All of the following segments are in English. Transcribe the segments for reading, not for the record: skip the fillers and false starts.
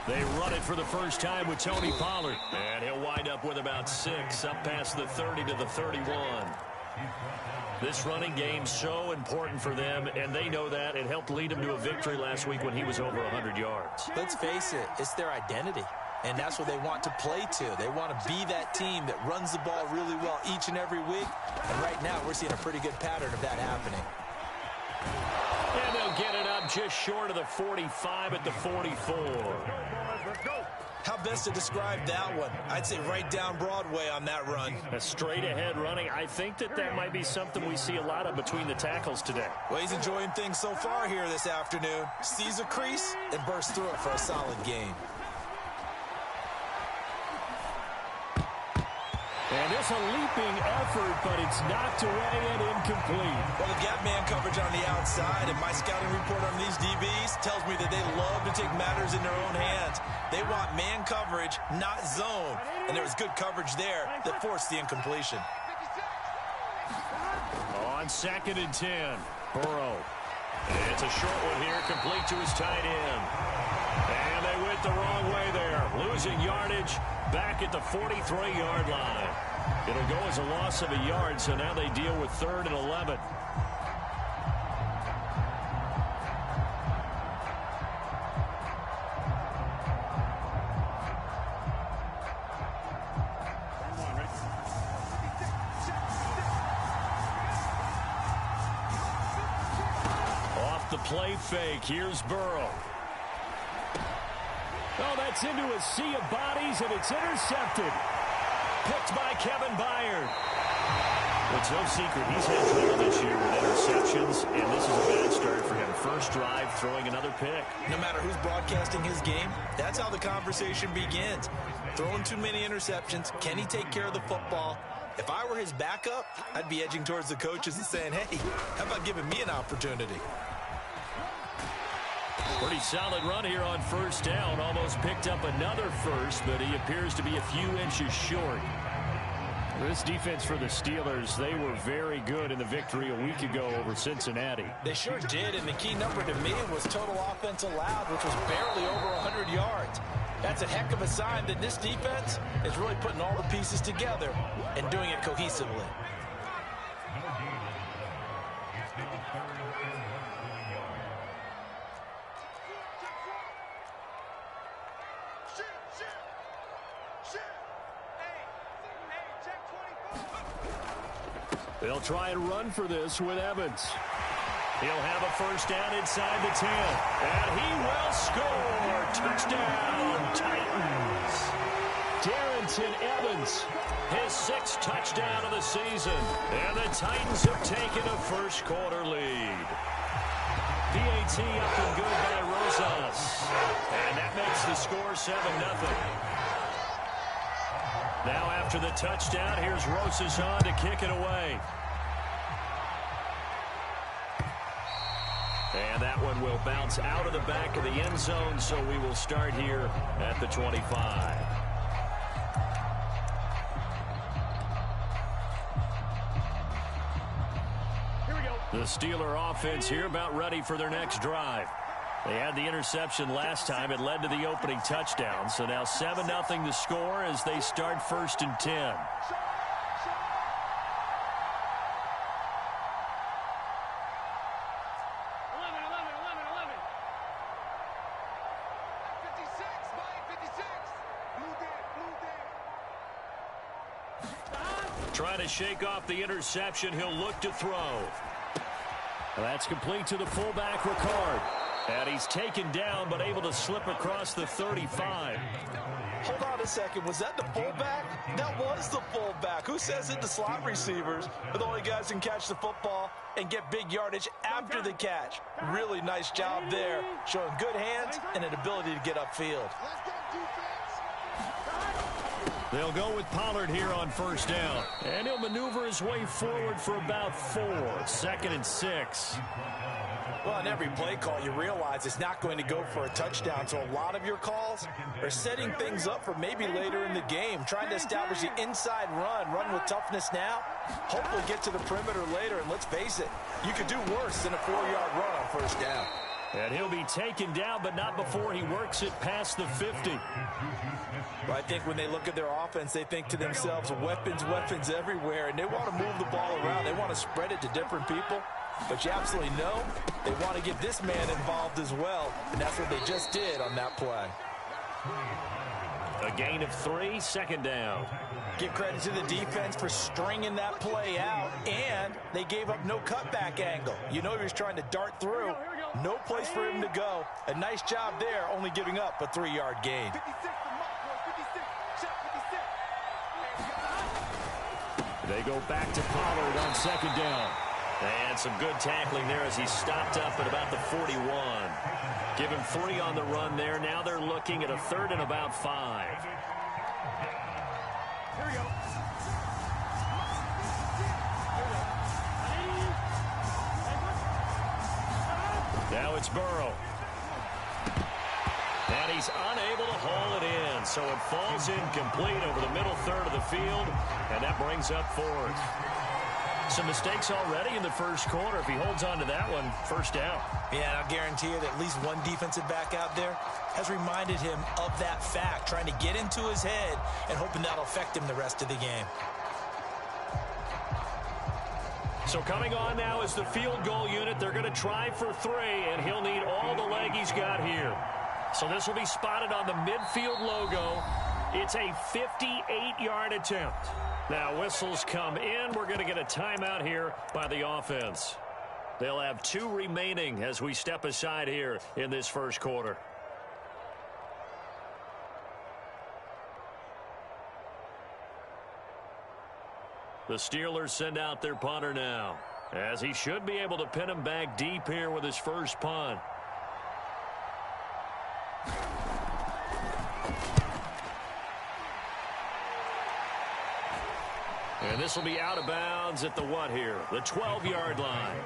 They run it for the first time with Tony Pollard. And he'll wind up with about 6, up past the 30 to the 31. This running game's so important for them, and they know that. It helped lead them to a victory last week when he was over 100 yards. Let's face it, it's their identity. And that's what they want to play to. They want to be that team that runs the ball really well each and every week. And right now, we're seeing a pretty good pattern of that happening. And they'll get it up just short of the 45 at the 44. How best to describe that one? I'd say right down Broadway on that run. A straight-ahead running. I think that might be something we see a lot of between the tackles today. Well, he's enjoying things so far here this afternoon. Sees a crease and bursts through it for a solid gain. And it's a leaping effort, but it's knocked away and incomplete. Well, they've got man coverage on the outside, and my scouting report on these DBs tells me that they love to take matters in their own hands. They want man coverage, not zone. And there was good coverage there that forced the incompletion. On 2nd and 10, Burrow. And it's a short one here, complete to his tight end. And they went the wrong way there, losing yardage back at the 43-yard line. It'll go as a loss of a yard, so now they deal with 3rd and 11. Off the play fake, here's Burrow. Oh, that's into a sea of bodies, and it's intercepted. Picked by Kevin Byard. It's no secret he's had trouble this year with interceptions, and this is a bad start for him. First drive, throwing another pick. No matter who's broadcasting his game, that's how the conversation begins. Throwing too many interceptions, can he take care of the football? If I were his backup, I'd be edging towards the coaches and saying, hey, how about giving me an opportunity? Pretty solid run here on 1st down. Almost picked up another first, but he appears to be a few inches short. This defense for the Steelers, they were very good in the victory a week ago over Cincinnati. They sure did, and the key number to me was total offense allowed, which was barely over 100 yards. That's a heck of a sign that this defense is really putting all the pieces together and doing it cohesively. They'll try and run for this with Evans. He'll have a first down inside the 10. And he will score. Touchdown, Titans. Darrington Evans, his 6th touchdown of the season. And the Titans have taken a first-quarter lead. PAT up and good by Rosas. And that makes the score 7-0. Now after the touchdown, here's Rosas on to kick it away. And that one will bounce out of the back of the end zone, so we will start here at the 25. Here we go. The Steeler offense here about ready for their next drive. They had the interception last time. It led to the opening touchdown. So now 7-0 to score as they start 1st and 10. 11, 56, Mike, 56. Trying to shake off the interception. He'll look to throw. That's complete to the fullback, Ricard. And he's taken down, but able to slip across the 35. Hold on a second. Was that the fullback? That was the fullback. Who says it? The slot receivers are the only guys who can catch the football and get big yardage after the catch. Really nice job there, showing good hands and an ability to get upfield. Let's go, defense. They'll go with Pollard here on first down. And he'll maneuver his way forward for about 4. 2nd and 6. Well, on every play call, you realize it's not going to go for a touchdown. So a lot of your calls are setting things up for maybe later in the game, trying to establish the inside run with toughness now. Hopefully get to the perimeter later. And let's face it, you could do worse than a 4-yard run on first down. And he'll be taken down, but not before he works it past the 50. Well, I think when they look at their offense, they think to themselves, weapons everywhere, and they want to move the ball around. They want to spread it to different people. But you absolutely know they want to get this man involved as well, and that's what they just did on that play. A gain of 3, 2nd down. Give credit to the defense for stringing that play out, and they gave up no cutback angle. You know he was trying to dart through. No place for him to go. A nice job there, only giving up a 3-yard gain. They go back to Pollard on 2nd down. And some good tackling there as he stopped up at about the 41. Give him 3 on the run there. Now they're looking at a 3rd and about 5. Here we go. Now it's Burrow. And he's unable to haul it in. So it falls incomplete over the middle third of the field. And that brings up 4th. Some mistakes already in the first quarter. If he holds on to that one, first down. Yeah, and I'll guarantee you that at least one defensive back out there has reminded him of that fact, trying to get into his head and hoping that'll affect him the rest of the game. So coming on now is the field goal unit. They're going to try for 3, and he'll need all the leg he's got here. So this will be spotted on the midfield logo. It's a 58-yard attempt. Now whistles come in. We're going to get a timeout here by the offense. They'll have 2 remaining as we step aside here in this first quarter. The Steelers send out their punter now, as he should be able to pin him back deep here with his first punt. And this will be out of bounds at the what here? The 12-yard line.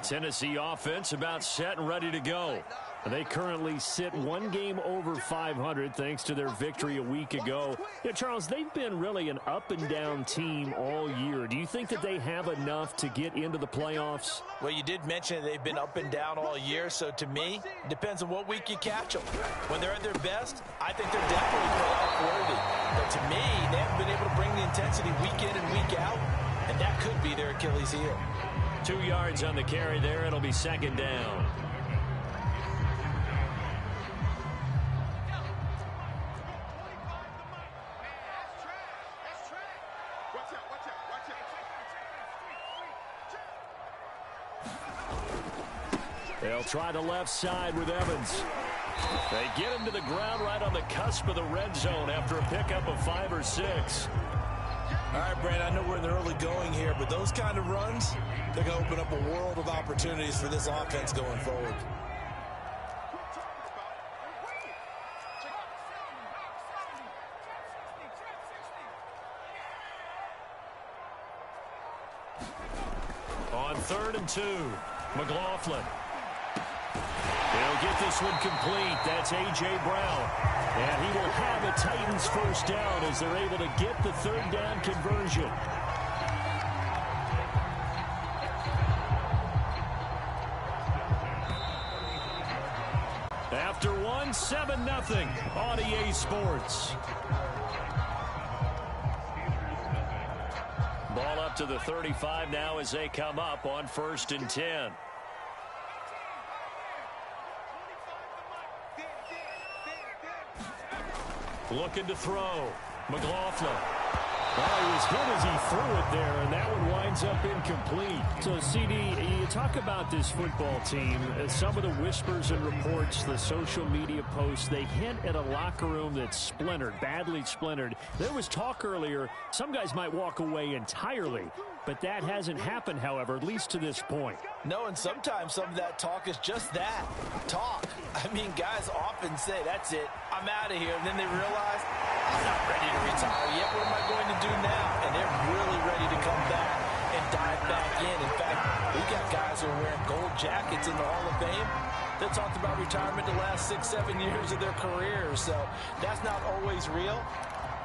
Tennessee offense about set and ready to go. They currently sit 1 game over 500 thanks to their victory a week ago. Yeah, Charles, they've been really an up-and-down team all year. Do you think that they have enough to get into the playoffs? Well, you did mention they've been up and down all year, so to me, it depends on what week you catch them. When they're at their best, I think they're definitely playoff worthy. But to me, they haven't been able to bring the intensity week in and week out, and that could be their Achilles heel. 2 yards on the carry there. It'll be 2nd down. They'll try the left side with Evans. They get him to the ground right on the cusp of the red zone after a pickup of 5 or 6. All right, Brandon, I know we're in the early going here, but those kind of runs, they're going to open up a world of opportunities for this offense going forward. On 3rd and 2, McLaughlin. He'll get this one complete. That's A.J. Brown. And he will have a Titans first down as they're able to get the 3rd down conversion. After 1, 7-0 on EA Sports. Ball up to the 35 now as they come up on 1st and 10. Looking to throw. McLaughlin. Well, he was hit as he threw it there, and that one winds up incomplete. So, CD, you talk about this football team. Some of the whispers and reports, the social media posts, they hint at a locker room that's splintered, badly splintered. There was talk earlier, some guys might walk away entirely. But that hasn't happened, however, at least to this point. No, and sometimes some of that talk is just that, talk. I mean, guys often say, that's it, I'm out of here. And then they realize, I'm not ready to retire yet. What am I going to do now? And they're really ready to come back and dive back in. In fact, we got guys who are wearing gold jackets in the Hall of Fame that talked about retirement the last 6-7 years of their careers. So that's not always real.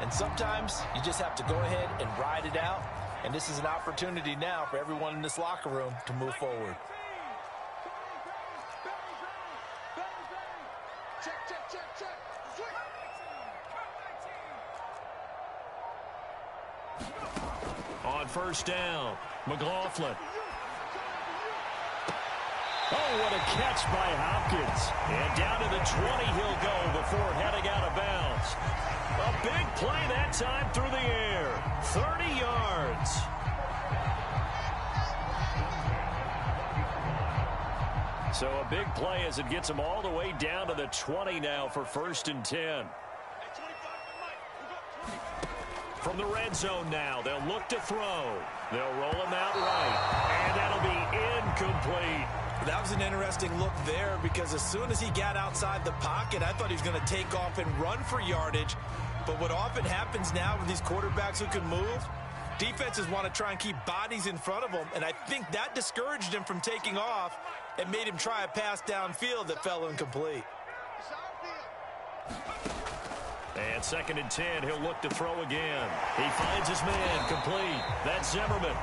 And sometimes you just have to go ahead and ride it out. And this is an opportunity now for everyone in this locker room to move forward. Check, check, check, check. On first down, McLaughlin. Oh, what a catch by Hopkins. And down to the 20 he'll go before heading out of bounds. A big play that time through the air. 30 yards. So a big play as it gets him all the way down to the 20 now for 1st and 10. From the red zone now, they'll look to throw. They'll roll him out right. And that'll be incomplete. That was an interesting look there because as soon as he got outside the pocket, I thought he was going to take off and run for yardage. But what often happens now with these quarterbacks who can move, defenses want to try and keep bodies in front of them. And I think that discouraged him from taking off and made him try a pass downfield that fell incomplete. And 2nd and 10, he'll look to throw again. He finds his man complete. That's Zimmerman.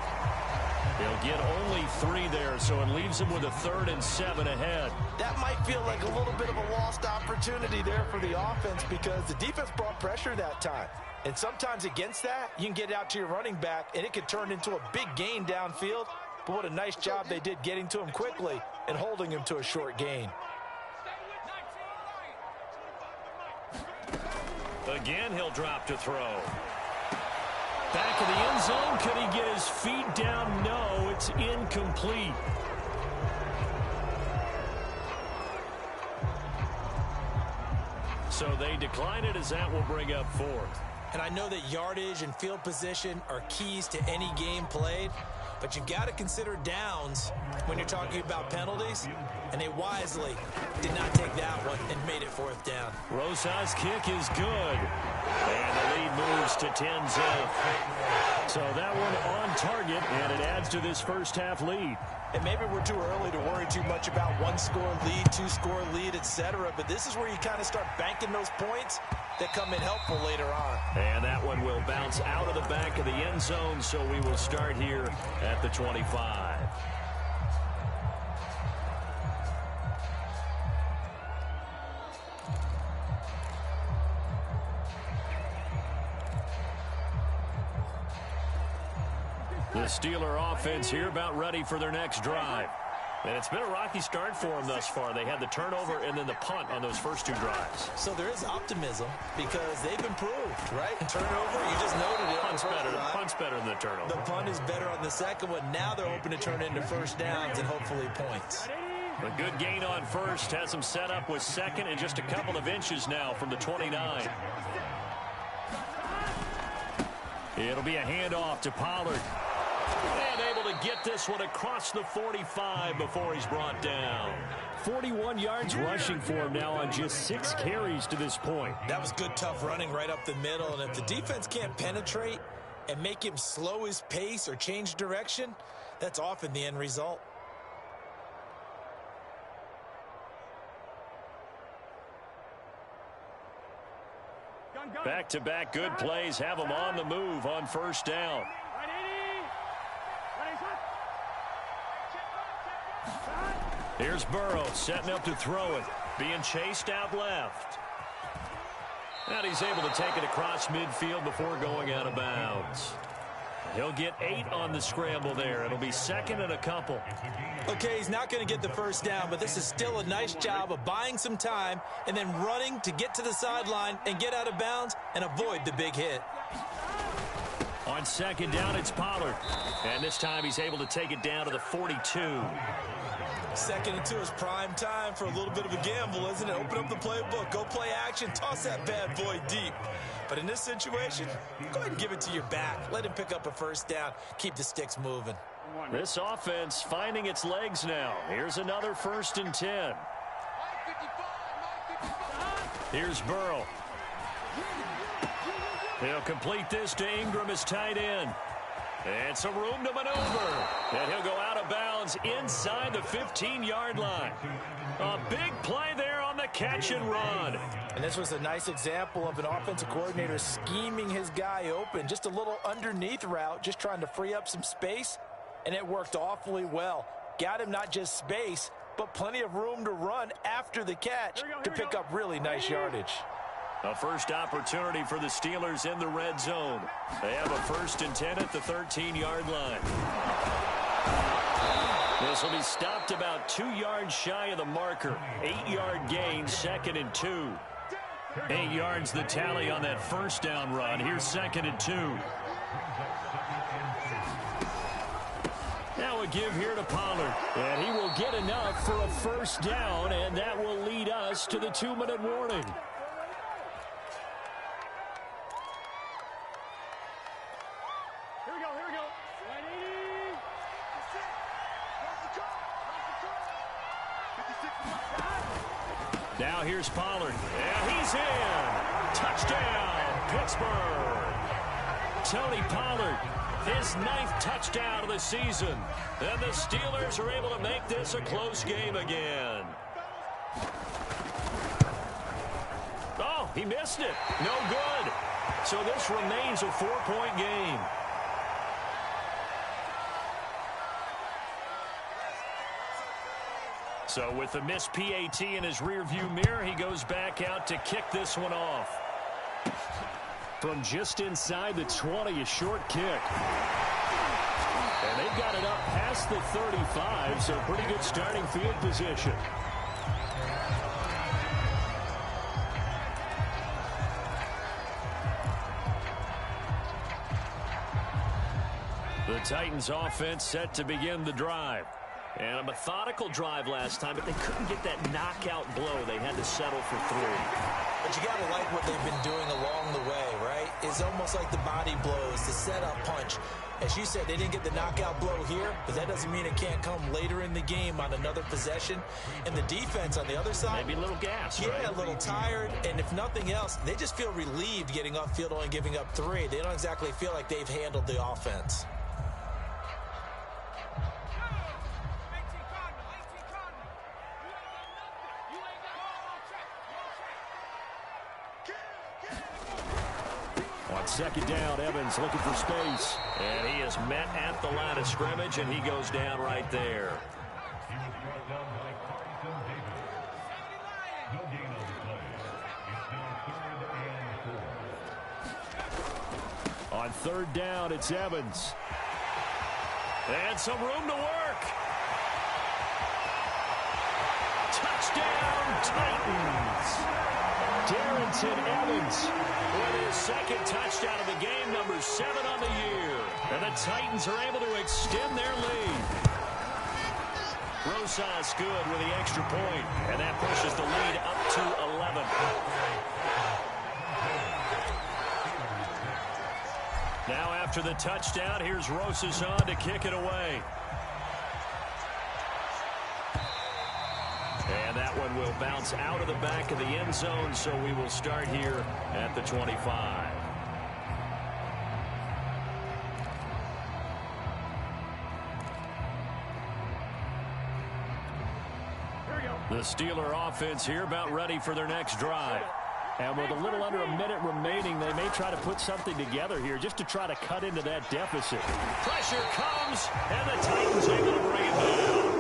He'll get only 3 there, so it leaves him with a 3rd and 7 ahead. That might feel like a little bit of a lost opportunity there for the offense because the defense brought pressure that time. And sometimes against that, you can get out to your running back, and it could turn into a big gain downfield. But what a nice job they did getting to him quickly and holding him to a short gain. Again, he'll drop to throw. Back of the end zone. Could he get his feet down? No, it's incomplete. So they decline it as that will bring up 4th. And I know that yardage and field position are keys to any game played, but you've got to consider downs when you're talking about penalties, and they wisely did not take that one and made it 4th down. Rosa's kick is good, and the lead moves to 10-0. So that one on target, and it adds to this first half lead. And maybe we're too early to worry too much about 1-score lead, 2-score lead, etc. But this is where you kind of start banking those points that come in helpful later on. And that one will bounce out of the back of the end zone, so we will start here at the 25. The Steeler offense here about ready for their next drive. And it's been a rocky start for them thus far. They had the turnover and then the punt on those first 2 drives. So there is optimism because they've improved, right? Turnover, you just noted it. Punt's better than the turnover. The punt is better on the second one. Now they're hoping to turn into first downs and hopefully points. A good gain on first has them set up with 2nd and just a couple of inches now from the 29. It'll be a handoff to Pollard. And able to get this one across the 45 before he's brought down. 41 yards rushing for him now on just 6 carries to this point. That was good, tough running right up the middle. And if the defense can't penetrate and make him slow his pace or change direction, that's often the end result. Back-to-back good plays have them on the move on first down. Here's Burrow setting up to throw it. Being chased out left. And he's able to take it across midfield before going out of bounds. He'll get 8 on the scramble there. It'll be 2nd and a couple. Okay, he's not going to get the first down, but this is still a nice job of buying some time and then running to get to the sideline and get out of bounds and avoid the big hit. On second down, it's Pollard. And this time he's able to take it down to the 42. 2nd and 2 is prime time for a little bit of a gamble, isn't it? Open up the playbook, go play action, toss that bad boy deep. But in this situation, go ahead and give it to your back. Let him pick up a first down. Keep the sticks moving. This offense finding its legs now. Here's another 1st and 10. Here's Burrow. He'll complete this to Ingram as tight end. And some room to maneuver. And he'll go out of bounds inside the 15-yard line. A big play there on the catch and run. And this was a nice example of an offensive coordinator scheming his guy open. Just a little underneath route, just trying to free up some space. And it worked awfully well. Got him not just space, but plenty of room to run after the catch to pick up really nice yardage. A first opportunity for the Steelers in the red zone. They have a 1st and 10 at the 13-yard line. This will be stopped about 2 yards shy of the marker. 8-yard gain, 2nd and 2. 8 yards the tally on that first down run. Here's 2nd and 2. Now a give here to Pollard. And he will get enough for a first down, and that will lead us to the 2-minute warning. Now here's Pollard. And he's in. Touchdown, Pittsburgh. Tony Pollard, his 9th touchdown of the season. And the Steelers are able to make this a close game again. Oh, he missed it. No good. So this remains a 4-point game. So with the missed PAT in his rearview mirror, he goes back out to kick this one off. From just inside the 20, a short kick. And they've got it up past the 35, so pretty good starting field position. The Titans offense set to begin the drive. And a methodical drive last time, but they couldn't get that knockout blow. They had to settle for 3. But you got to like what they've been doing along the way, right? It's almost like the body blows, the setup punch. As you said, they didn't get the knockout blow here, but that doesn't mean it can't come later in the game on another possession. And the defense on the other side, maybe a little gas, yeah, right? A little tired. And if nothing else, they just feel relieved getting upfield only giving up 3. They don't exactly feel like they've handled the offense. Second down, Evans looking for space. And he is met at the line of scrimmage, and he goes down right there. On 3rd down, it's Evans. And some room to work. Touchdown, Titans. Darrington Evans with his 2nd touchdown of the game, number 7 on the year. And the Titans are able to extend their lead. Rosas good with the extra point, and that pushes the lead up to 11. Now after the touchdown, here's Rosas on to kick it away. And that one will bounce out of the back of the end zone, so we will start here at the 25. The Steeler offense here about ready for their next drive. And with a little under a minute remaining, they may try to put something together here just to try to cut into that deficit. Pressure comes, and the Titans able to bring it down.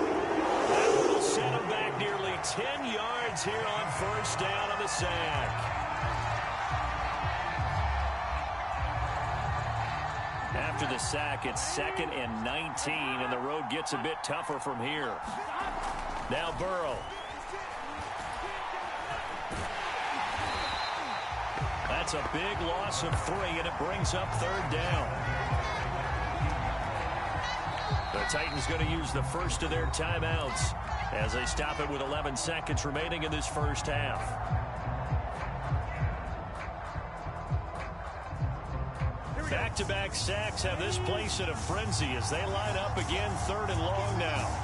That will set them back nearly 10 yards here on 1st down on the sack. After the sack, it's 2nd and 19, and the road gets a bit tougher from here. Now Burrow. That's a big loss of 3, and it brings up 3rd down. The Titans going to use the first of their timeouts as they stop it with 11 seconds remaining in this first half. Back-to-back sacks have this place in a frenzy as they line up again 3rd and long now.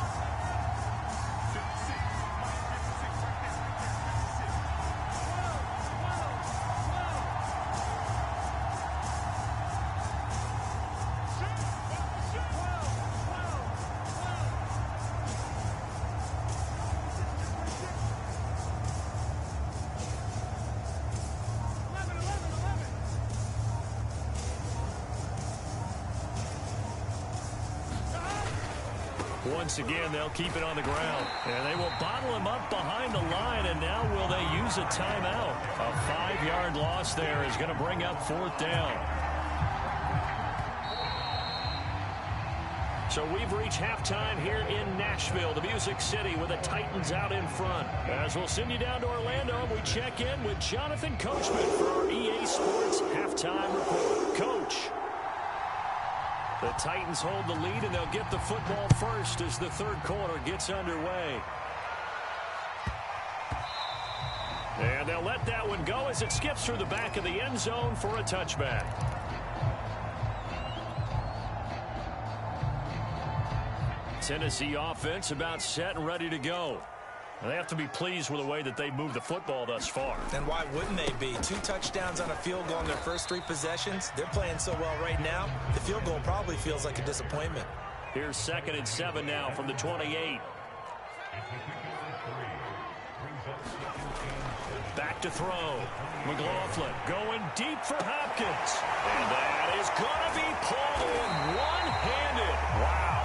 Once again, they'll keep it on the ground. And they will bottle him up behind the line. And now will they use a timeout? A 5-yard loss there is going to bring up 4th down. So we've reached halftime here in Nashville, the Music City, with the Titans out in front. As we'll send you down to Orlando, and we check in with Jonathan Coachman for our EA Sports Halftime Report. Coach. The Titans hold the lead, and they'll get the football first as the 3rd quarter gets underway. And they'll let that one go as it skips through the back of the end zone for a touchback. Tennessee offense about set and ready to go. They have to be pleased with the way that they moved the football thus far. And why wouldn't they be? 2 touchdowns on a field goal in their first 3 possessions. They're playing so well right now, the field goal probably feels like a disappointment. Here's 2nd and 7 now from the 28. Back to throw. McLaughlin going deep for Hopkins. And that is going to be pulled in one-handed. Wow.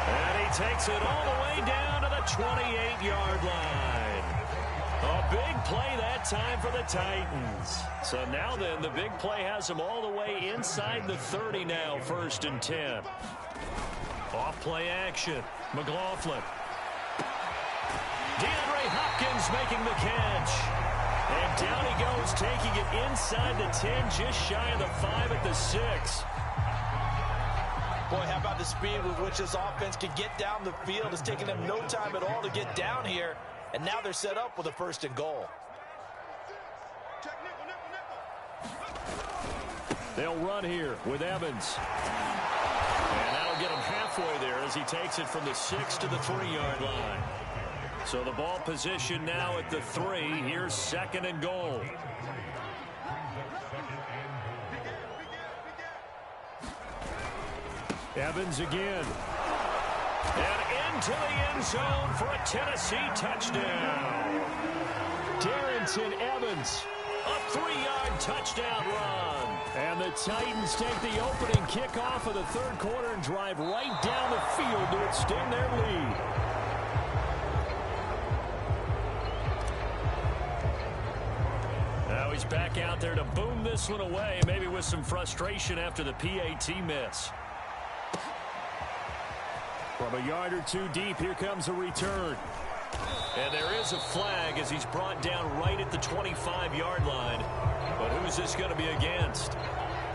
And he takes it all the way down to the 28-yard line. A big play that time for the Titans. So now then, the big play has them all the way inside the 30 now, 1st and 10. Off-play action. McLaughlin. DeAndre Hopkins making the catch. And down he goes, taking it inside the 10, just shy of the 5 at the 6. Boy, how about the speed with which this offense can get down the field? It's taking them no time at all to get down here. And now they're set up with a 1st and goal. They'll run here with Evans. And that'll get him halfway there as he takes it from the 6 to the 3-yard line. So the ball position now at the 3. Here's 2nd and goal. Evans again. And into the end zone for a Tennessee touchdown. Darrington Evans, a 3-yard touchdown run. And the Titans take the opening kickoff of the 3rd quarter and drive right down the field to extend their lead. Now he's back out there to boom this one away, maybe with some frustration after the PAT miss. From a yard or 2 deep, here comes a return. And there is a flag as he's brought down right at the 25-yard line. But who's this going to be against?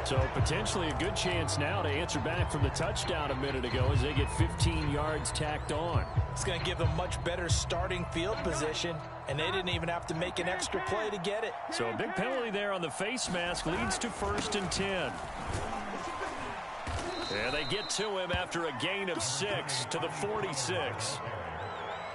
So potentially a good chance now to answer back from the touchdown a minute ago as they get 15 yards tacked on. It's going to give them much better starting field position, and they didn't even have to make an extra play to get it. So a big penalty there on the face mask leads to 1st and 10. And they get to him after a gain of 6 to the 46.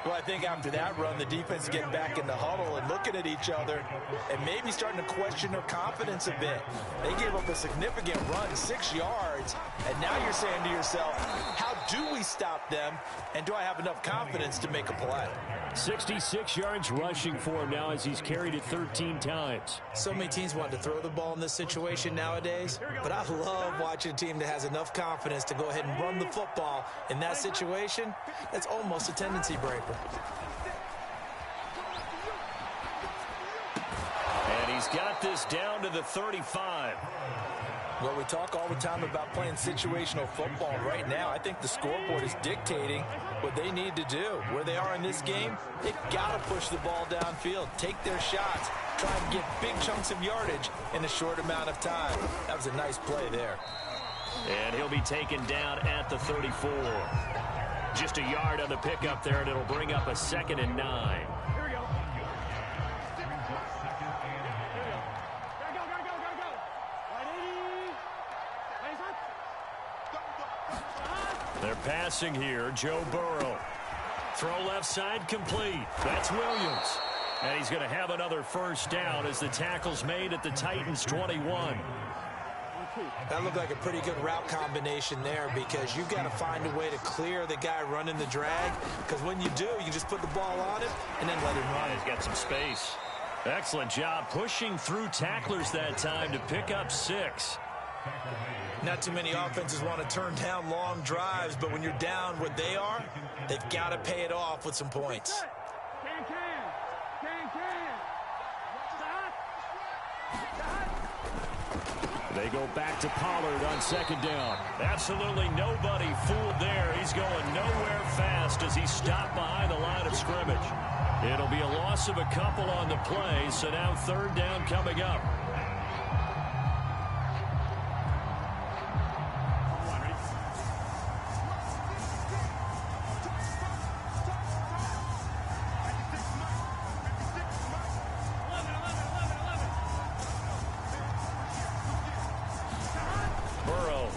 Well, I think after that run, the defense is getting back in the huddle and looking at each other and maybe starting to question their confidence a bit. They gave up a significant run, 6 yards, and now you're saying to yourself, how do we stop them, and do I have enough confidence to make a play? 66 yards rushing for him now as he's carried it 13 times. So many teams want to throw the ball in this situation nowadays, but I love watching a team that has enough confidence to go ahead and run the football in that situation. That's almost a tendency breaker. And he's got this down to the 35. Well, we talk all the time about playing situational football. Right now, I think the scoreboard is dictating what they need to do. Where they are in this game, they've got to push the ball downfield, take their shots, try and get big chunks of yardage in a short amount of time. That was a nice play there. And he'll be taken down at the 34. Just a yard on the pickup there, and it'll bring up a 2nd and 9. They're passing here. Joe Burrow. Throw left side complete. That's Williams. And he's going to have another first down as the tackle's made at the Titans' 21. That looked like a pretty good route combination there because you've got to find a way to clear the guy running the drag, because when you do, you just put the ball on him and then let him run. He's got some space. Excellent job pushing through tacklers that time to pick up 6. Not too many offenses want to turn down long drives, but when you're down what they are, they've got to pay it off with some points. They go back to Pollard on 2nd down. Absolutely nobody fooled there. He's going nowhere fast as he's stopped behind the line of scrimmage. It'll be a loss of a couple on the play, so now 3rd down coming up.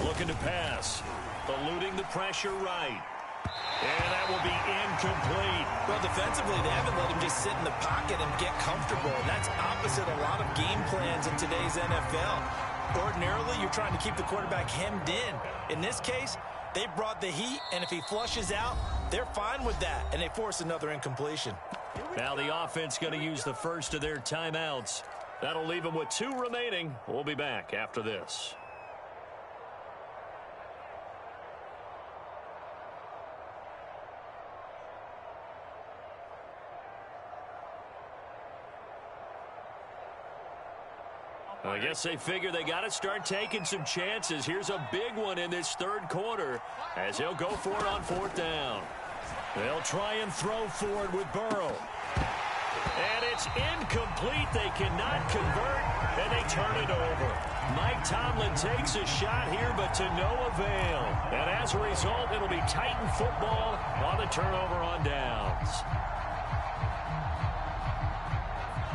Looking to pass. Eluding the pressure right. And that will be incomplete. Well, defensively, they haven't let him just sit in the pocket and get comfortable. And that's opposite a lot of game plans in today's NFL. Ordinarily, you're trying to keep the quarterback hemmed in. In this case, they brought the heat, and if he flushes out, they're fine with that, and they force another incompletion. Now the offense going to use the first of their timeouts. That'll leave them with 2 remaining. We'll be back after this. I guess they figure they got to start taking some chances. Here's a big one in this 3rd quarter as he'll go for it on 4th down. They'll try and throw for it with Burrow. And it's incomplete. They cannot convert, and they turn it over. Mike Tomlin takes a shot here, but to no avail. And as a result, it'll be Titan football on the turnover on downs.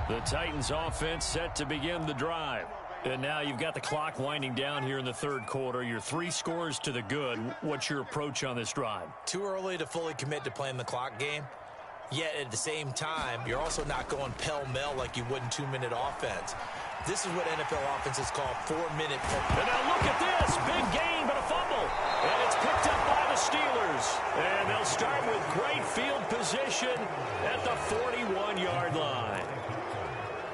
The Titans offense set to begin the drive. And now you've got the clock winding down here in the 3rd quarter. You're 3 scores to the good. What's your approach on this drive? Too early to fully commit to playing the clock game. Yet at the same time, you're also not going pell-mell like you would in 2-minute offense. This is what NFL offenses call 4-minute football. And now look at this. Big gain, but a fumble. And it's picked up by the Steelers. And they'll start with great field position at the 41-yard line.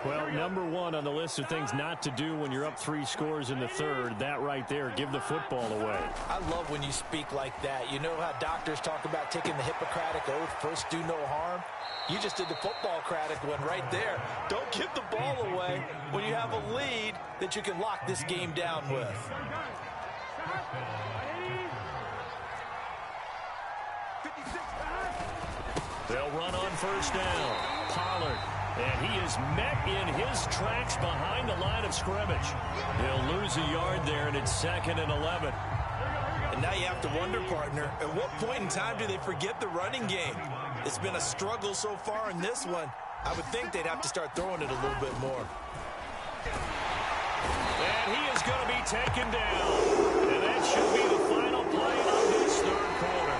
Well, number 1 on the list of things not to do when you're up 3 scores in the 3rd. That right there, give the football away. I love when you speak like that. You know how doctors talk about taking the Hippocratic oath, first do no harm? You just did the football-cratic one right there. Don't give the ball away when you have a lead that you can lock this game down with. They'll run on 1st down. Pollard. And he is met in his tracks behind the line of scrimmage. He'll lose a yard there, and it's 2nd and 11. And now you have to wonder, partner, at what point in time do they forget the running game? It's been a struggle so far in this one. I would think they'd have to start throwing it a little bit more. And he is going to be taken down. And that should be the final play of this 3rd quarter.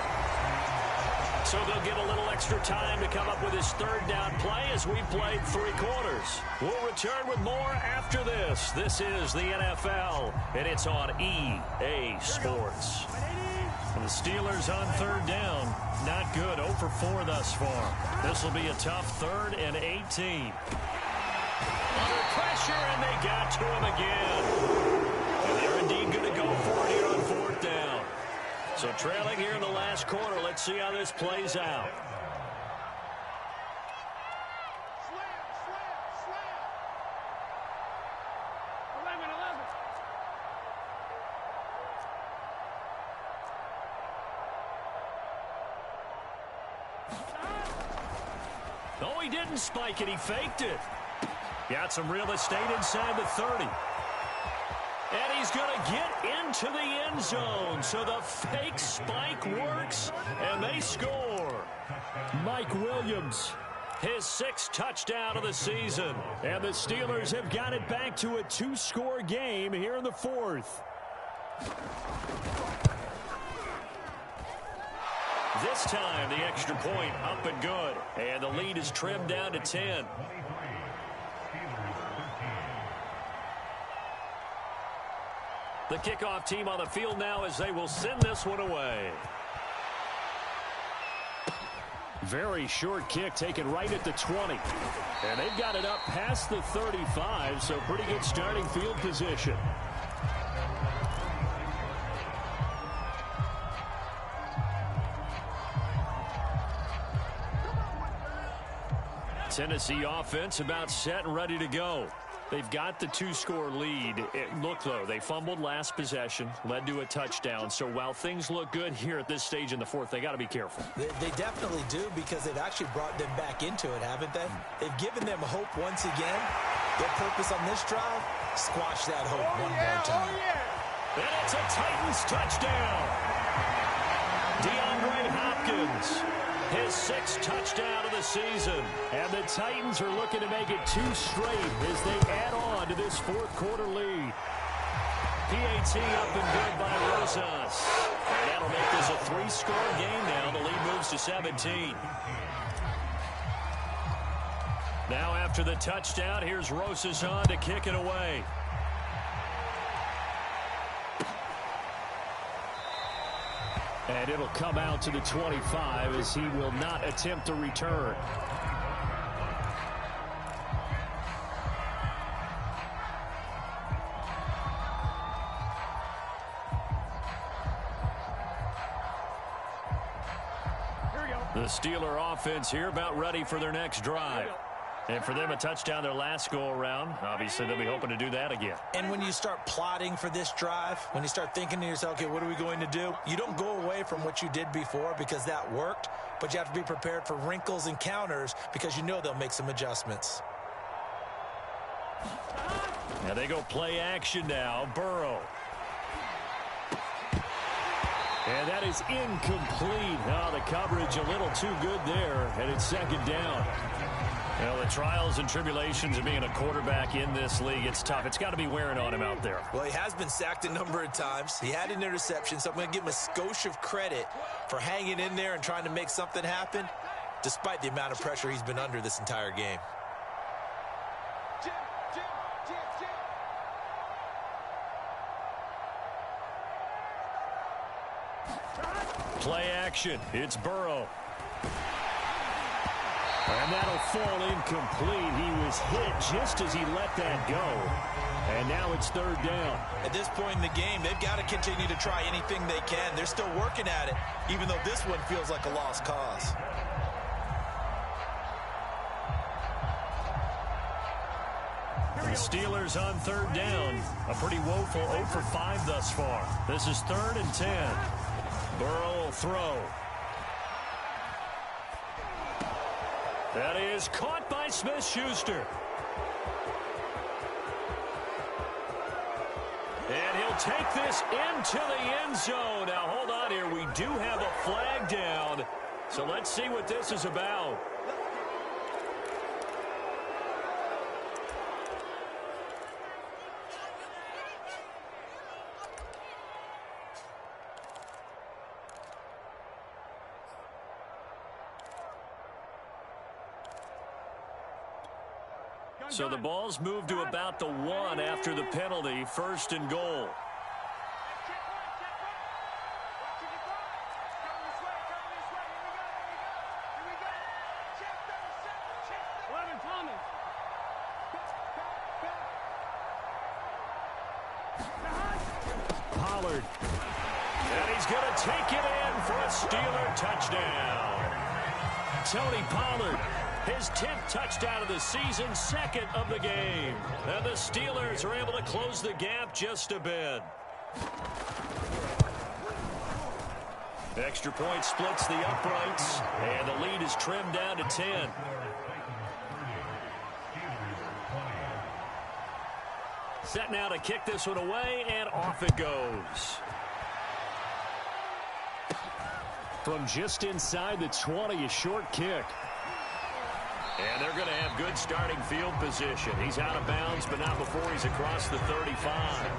So they'll get a little extra time to come up with his 3rd down play as we played 3 quarters. We'll return with more after this. This is the NFL, and it's on EA Sports. And the Steelers on 3rd down. Not good. 0 for 4 thus far. This will be a tough 3rd and 18. Under pressure, and they got to him again. And they're indeed going to go for it here on 4th down. So trailing here in the last quarter. Let's see how this plays out. Oh, he didn't spike it. He faked it. Got some real estate inside the 30. And he's going to get into the end zone. So the fake spike works, and they score. Mike Williams, his 6th touchdown of the season. And the Steelers have got it back to a 2-score game here in the 4th. This time, the extra point up and good. And the lead is trimmed down to 10. The kickoff team on the field now as they will send this one away. Very short kick taken right at the 20. And they've got it up past the 35, so pretty good starting field position. Tennessee offense about set and ready to go. They've got the 2-score lead. Look, though, they fumbled last possession, led to a touchdown. So while things look good here at this stage in the 4th, they got to be careful. They definitely do, because they've actually brought them back into it, haven't they? They've given them hope once again. Their purpose on this drive, squash that hope one more time. Oh, yeah. And it's a Titans touchdown. DeAndre Hopkins, his 6th touchdown of the season. And the Titans are looking to make it 2 straight as they add on to this 4th quarter lead. PAT up and good by Rosas. And that'll make this a 3-score game now. The lead moves to 17. Now after the touchdown, here's Rosas on to kick it away. And it'll come out to the 25 as he will not attempt to return. The Steeler offense here about ready for their next drive. And for them, a touchdown their last go-around. Obviously, they'll be hoping to do that again. And when you start plotting for this drive, when you start thinking to yourself, okay, what are we going to do? You don't go away from what you did before because that worked, but you have to be prepared for wrinkles and counters because you know they'll make some adjustments. Now they go play action now. Burrow. And that is incomplete. Oh, the coverage a little too good there, and it's 2nd down. Well, the trials and tribulations of being a quarterback in this league, it's tough. It's got to be wearing on him out there. Well, he has been sacked a number of times. He had an interception, so I'm going to give him a skosh of credit for hanging in there and trying to make something happen, despite the amount of pressure he's been under this entire game. Play action. It's Burrow. And that'll fall incomplete. He was hit just as he let that go. And now it's 3rd down. At this point in the game, they've got to continue to try anything they can. They're still working at it, even though this one feels like a lost cause. The Steelers on 3rd down. A pretty woeful 0 for 5 thus far. This is 3rd and 10. Burrow will throw. That is caught by Smith-Schuster. And he'll take this into the end zone. Now, hold on here. We do have a flag down. So let's see what this is about. So the ball's moved to about the 1 after the penalty. 1st and goal. Pollard. And he's going to take it in for a Steeler touchdown. Tony Pollard. His 10th touchdown of the season, 2nd of the game. And the Steelers are able to close the gap just a bit. Extra point splits the uprights, and the lead is trimmed down to 10. Set now to kick this one away, and off it goes. From just inside the 20, a short kick. And they're going to have good starting field position. He's out of bounds, but not before he's across the 35.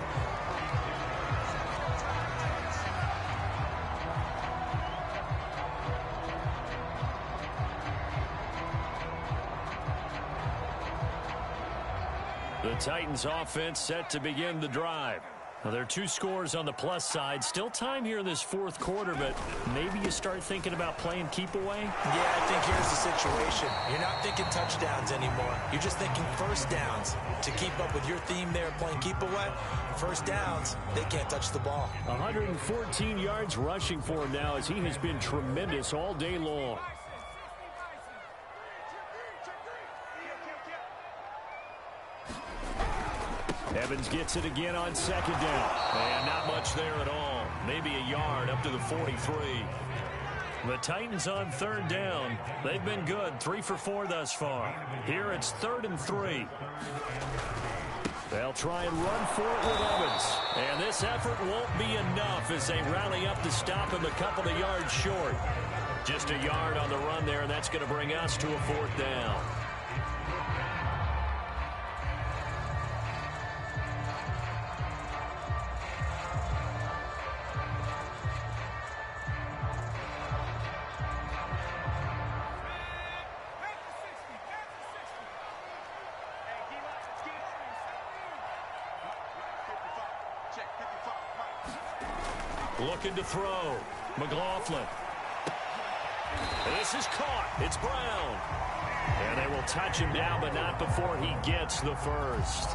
The Titans offense set to begin the drive. Now, there are 2 scores on the plus side. Still time here in this fourth quarter, but maybe you start thinking about playing keep away? Yeah, I think here's the situation. You're not thinking touchdowns anymore. You're just thinking first downs. To keep up with your theme there, playing keep away, first downs, they can't touch the ball. 114 yards rushing for him now as he has been tremendous all day long. Evans gets it again on second down. And not much there at all. Maybe a yard up to the 43. The Titans on third down. They've been good. 3 for 4 thus far. Here it's 3rd and 3. They'll try and run for it with Evans. And this effort won't be enough as they rally up to stop him a couple of yards short. Just a yard on the run there, and that's going to bring us to a 4th down. Looking to throw. McLaughlin. This is caught. It's Brown. And they will touch him now, but not before he gets the first.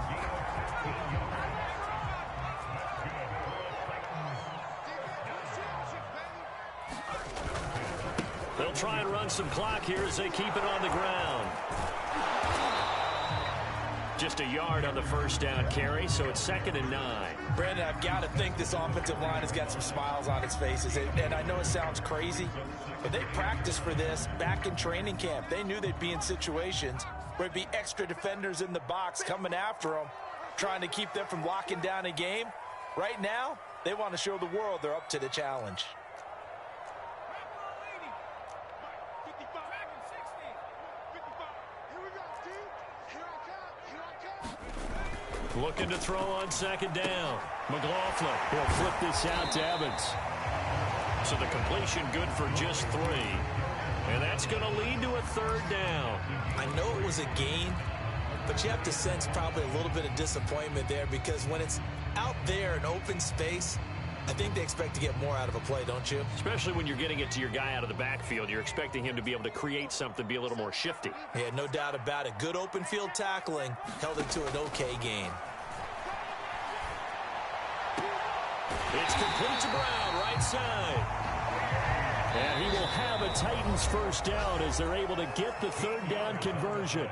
They'll try and run some clock here as they keep it on the ground. Just a yard on the first down carry, so it's 2nd and 9. Brandon, I've got to think this offensive line has got some smiles on its faces. And I know it sounds crazy, but they practiced for this back in training camp. They knew they'd be in situations where it'd be extra defenders in the box coming after them, trying to keep them from locking down a game. Right now, they want to show the world they're up to the challenge. Looking to throw on second down. McLaughlin will flip this out to Evans. So the completion good for just 3. And that's going to lead to a 3rd down. I know it was a gain, but you have to sense probably a little bit of disappointment there because when it's out there in open space, I think they expect to get more out of a play, don't you? Especially when you're getting it to your guy out of the backfield. You're expecting him to be able to create something, be a little more shifty. Yeah, no doubt about it. Good open field tackling held it to an okay gain. It's complete to Brown, right side. And he will have a Titans first down as they're able to get the 3rd down conversion.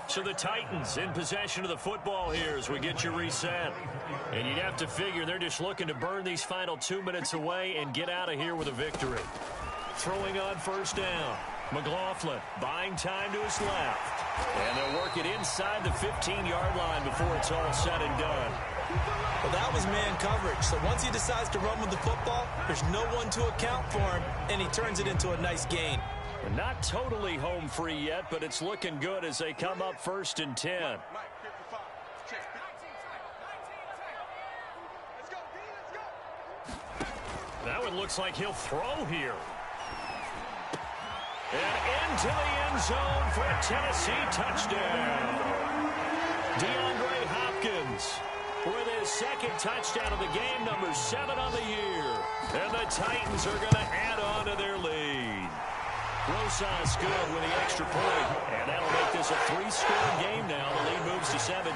So the Titans in possession of the football here as we get you reset. And you'd have to figure they're just looking to burn these final 2 minutes away and get out of here with a victory. Throwing on first down. McLaughlin buying time to his left. And they'll work it inside the 15-yard line before it's all said and done. Well, that was man coverage. So once he decides to run with the football, there's no one to account for him, and he turns it into a nice gain. Not totally home free yet, but it's looking good as they come up 1st and 10. That one looks like he'll throw here. And into the end zone for a Tennessee touchdown. DeAndre Hopkins with his 2nd touchdown of the game, number 7 on the year. And the Titans are going to add on to their lead. Rosas good with the extra point. And that'll make this a 3-score game now. The lead moves to 17.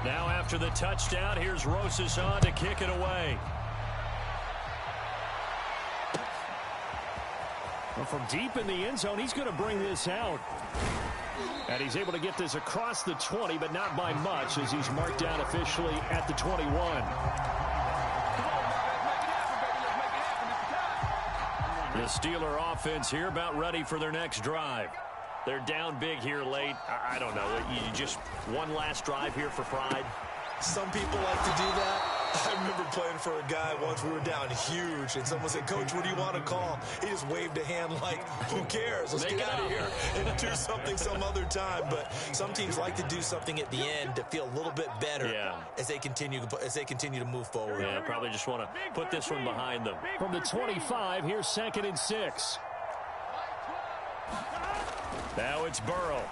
Now after the touchdown, here's Rosas on to kick it away. Well, from deep in the end zone, he's going to bring this out. And he's able to get this across the 20, but not by much as he's marked down officially at the 21. The Steeler offense here about ready for their next drive. They're down big here late. I don't know. You just one last drive here for pride. Some people like to do that. I remember playing for a guy once. We were down huge, and someone said, "Coach, what do you want to call?" He just waved a hand like, "Who cares? Let's get out of here and do something some other time." But some teams like to do something at the end to feel a little bit better as they continue to move forward. Yeah, probably just want to put this one behind them. From the 25, here's 2nd and 6. Now it's Burrow.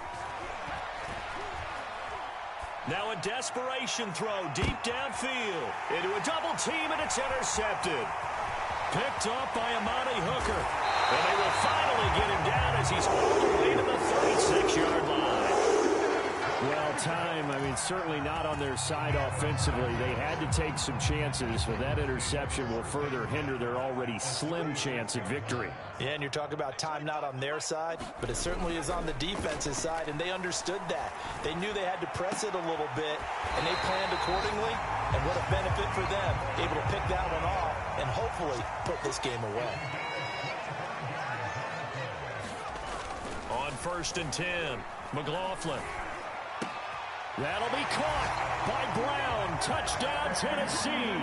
Now a desperation throw deep downfield. Into a double team, and it's intercepted. Picked up by Amani Hooker. And they will finally get him down as he's all the way to the 36-yard line. Well, certainly not on their side offensively. They had to take some chances, but that interception will further hinder their already slim chance at victory. Yeah, and you're talking about time not on their side, but it certainly is on the defense's side, and they understood that. They knew they had to press it a little bit, and they planned accordingly, and what a benefit for them, able to pick that one off and hopefully put this game away. On 1st and 10, McLaughlin. That'll be caught by Brown. Touchdown, Tennessee.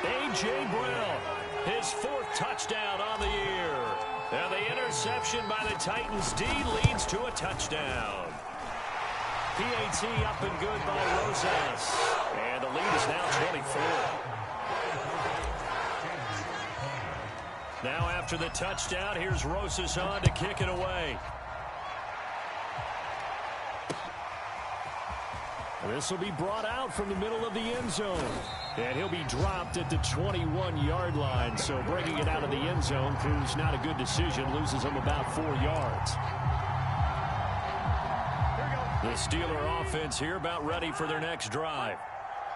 A.J. Brown, his 4th touchdown on the year. And the interception by the Titans D leads to a touchdown. PAT up and good by Rosas. And the lead is now 24. Now after the touchdown, here's Rosas on to kick it away. This will be brought out from the middle of the end zone. And he'll be dropped at the 21-yard line. So bringing it out of the end zone proves not a good decision. Loses him about 4 yards. The Steeler offense here about ready for their next drive.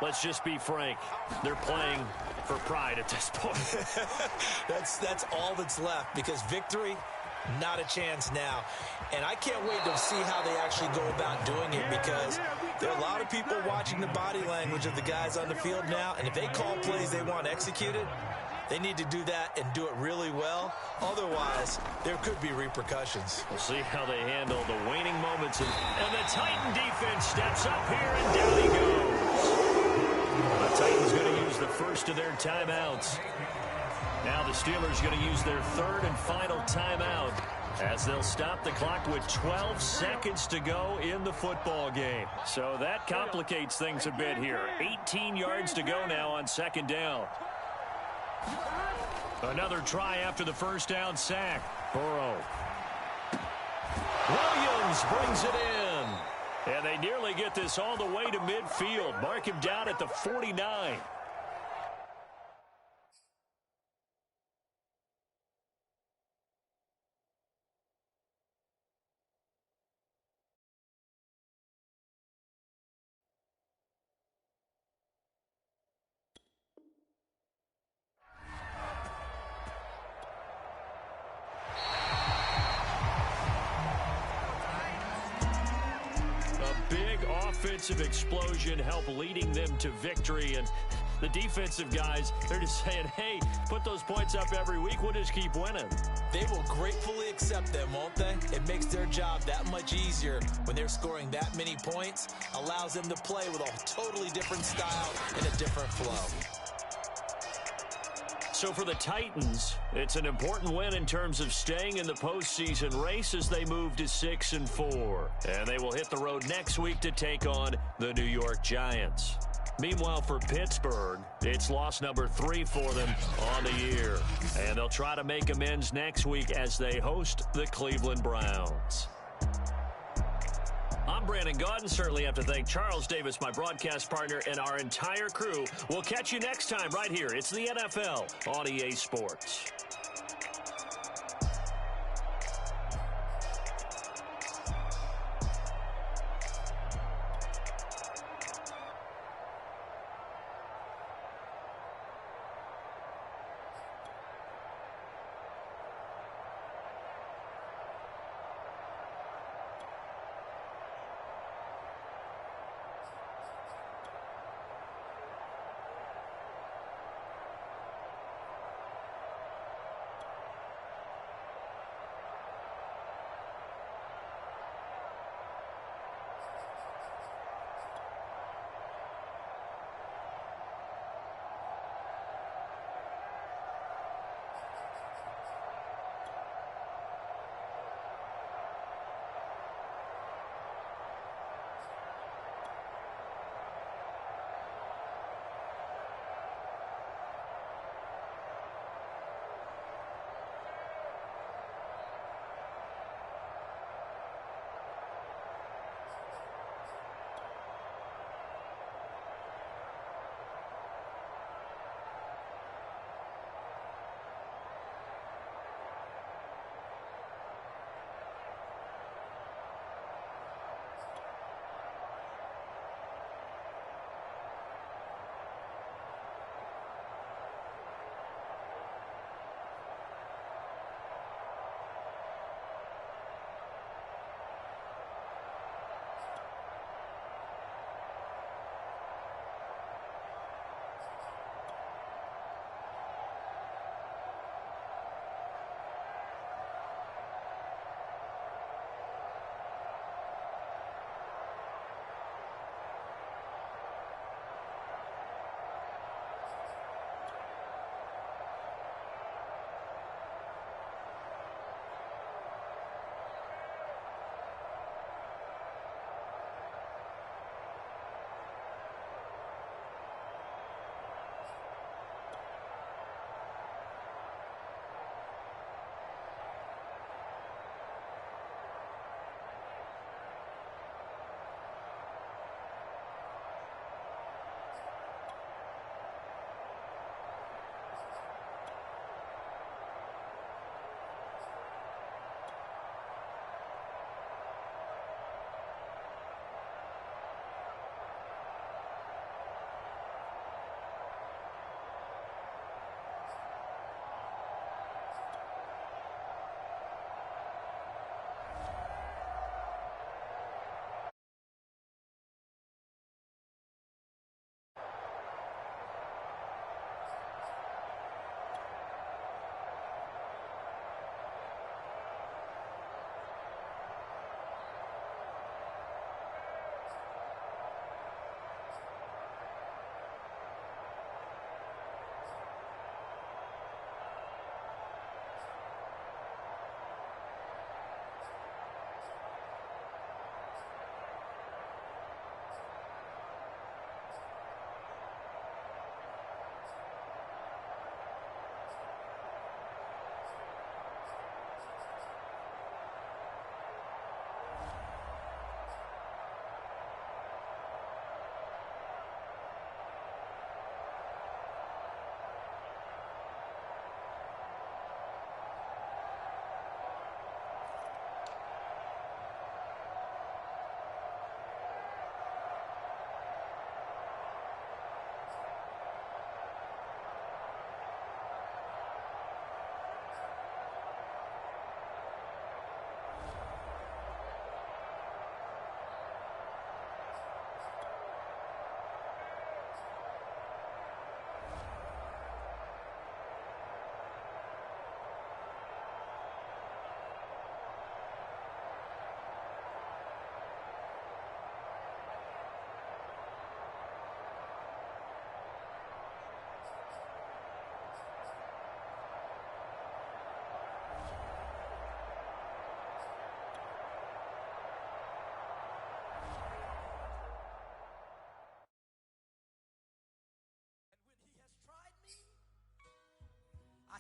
Let's just be frank. They're playing for pride at this point. That's all that's left, because victory, not a chance now. And I can't wait to see how they actually go about doing it, because there are a lot of people watching the body language of the guys on the field now, and if they call plays they want executed, they need to do that and do it really well. Otherwise, there could be repercussions. We'll see how they handle the waning moments. And the Titan defense steps up here, and down he goes. The Titans going to use the first of their timeouts. Now the Steelers going to use their 3rd and final timeout, as they'll stop the clock with 12 seconds to go in the football game. So that complicates things a bit here. 18 yards to go now on 2nd down. Another try after the first down sack. Burrow. Williams brings it in. And they nearly get this all the way to midfield. Mark him down at the 49. Offensive explosion help leading them to victory, and the defensive guys, they're just saying, hey, put those points up every week, we'll just keep winning. They will gratefully accept them, won't they? It makes their job that much easier when they're scoring that many points, allows them to play with a totally different style and a different flow. So for the Titans, it's an important win in terms of staying in the postseason race as they move to 6-4. And they will hit the road next week to take on the New York Giants. Meanwhile, for Pittsburgh, it's loss number 3 for them on the year. And they'll try to make amends next week as they host the Cleveland Browns. I'm Brandon Gaudin. Certainly have to thank Charles Davis, my broadcast partner, and our entire crew. We'll catch you next time right here. It's the NFL on EA Sports.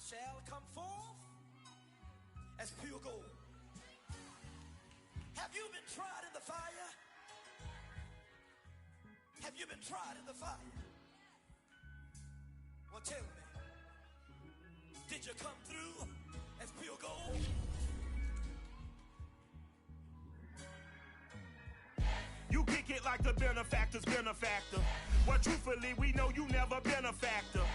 shall come forth as pure gold. Have you been tried in the fire? Have you been tried in the fire? Well, tell me, did you come through as pure gold? You kick it like the benefactor's benefactor. But truthfully, we know you never been a factor.